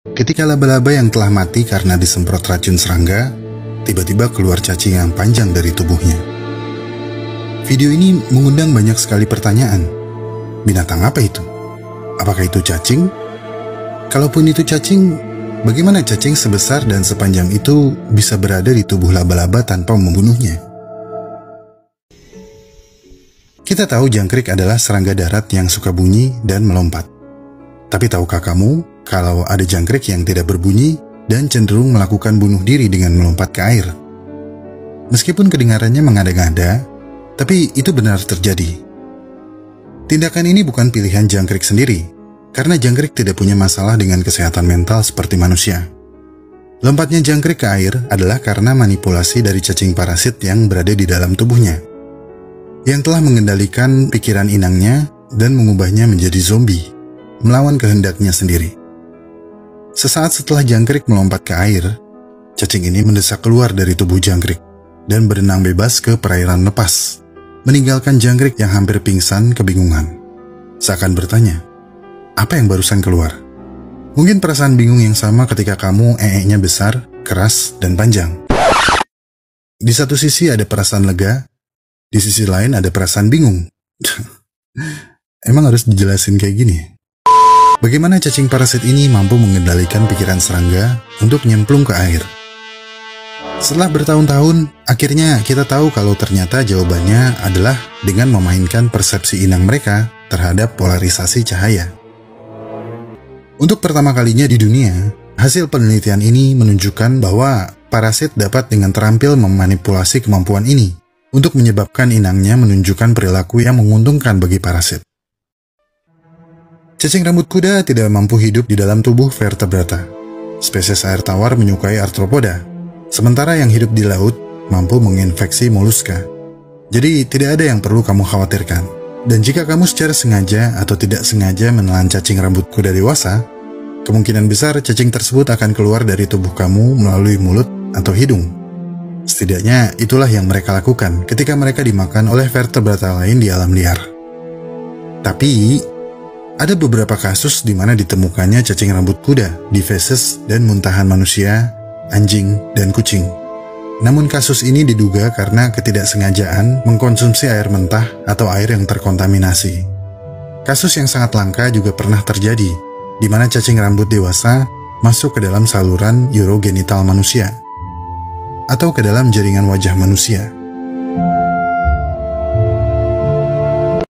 Ketika laba-laba yang telah mati karena disemprot racun serangga, tiba-tiba keluar cacing yang panjang dari tubuhnya. Video ini mengundang banyak sekali pertanyaan. Binatang apa itu? Apakah itu cacing? Kalaupun itu cacing, bagaimana cacing sebesar dan sepanjang itu bisa berada di tubuh laba-laba tanpa membunuhnya? Kita tahu jangkrik adalah serangga darat yang suka bunyi dan melompat. Tapi tahukah kamu kalau ada jangkrik yang tidak berbunyi dan cenderung melakukan bunuh diri dengan melompat ke air? Meskipun kedengarannya mengada-ngada, tapi itu benar terjadi. Tindakan ini bukan pilihan jangkrik sendiri, karena jangkrik tidak punya masalah dengan kesehatan mental seperti manusia. Lompatnya jangkrik ke air adalah karena manipulasi dari cacing parasit yang berada di dalam tubuhnya, yang telah mengendalikan pikiran inangnya dan mengubahnya menjadi zombie, melawan kehendaknya sendiri. Sesaat setelah jangkrik melompat ke air, cacing ini mendesak keluar dari tubuh jangkrik dan berenang bebas ke perairan lepas, meninggalkan jangkrik yang hampir pingsan kebingungan. Seakan bertanya, apa yang barusan keluar? Mungkin perasaan bingung yang sama ketika kamu ee-nya besar, keras, dan panjang. Di satu sisi ada perasaan lega, di sisi lain ada perasaan bingung. Emang harus dijelasin kayak gini? Bagaimana cacing parasit ini mampu mengendalikan pikiran serangga untuk nyemplung ke air? Setelah bertahun-tahun, akhirnya kita tahu kalau ternyata jawabannya adalah dengan memainkan persepsi inang mereka terhadap polarisasi cahaya. Untuk pertama kalinya di dunia, hasil penelitian ini menunjukkan bahwa parasit dapat dengan terampil memanipulasi kemampuan ini untuk menyebabkan inangnya menunjukkan perilaku yang menguntungkan bagi parasit. Cacing rambut kuda tidak mampu hidup di dalam tubuh vertebrata. Spesies air tawar menyukai arthropoda, sementara yang hidup di laut mampu menginfeksi moluska. Jadi tidak ada yang perlu kamu khawatirkan. Dan jika kamu secara sengaja atau tidak sengaja menelan cacing rambut kuda dewasa, kemungkinan besar cacing tersebut akan keluar dari tubuh kamu melalui mulut atau hidung. Setidaknya itulah yang mereka lakukan ketika mereka dimakan oleh vertebrata lain di alam liar. Tapi, ada beberapa kasus di mana ditemukannya cacing rambut kuda di feses dan muntahan manusia, anjing, dan kucing. Namun kasus ini diduga karena ketidaksengajaan mengkonsumsi air mentah atau air yang terkontaminasi. Kasus yang sangat langka juga pernah terjadi, di mana cacing rambut dewasa masuk ke dalam saluran urogenital manusia, atau ke dalam jaringan wajah manusia.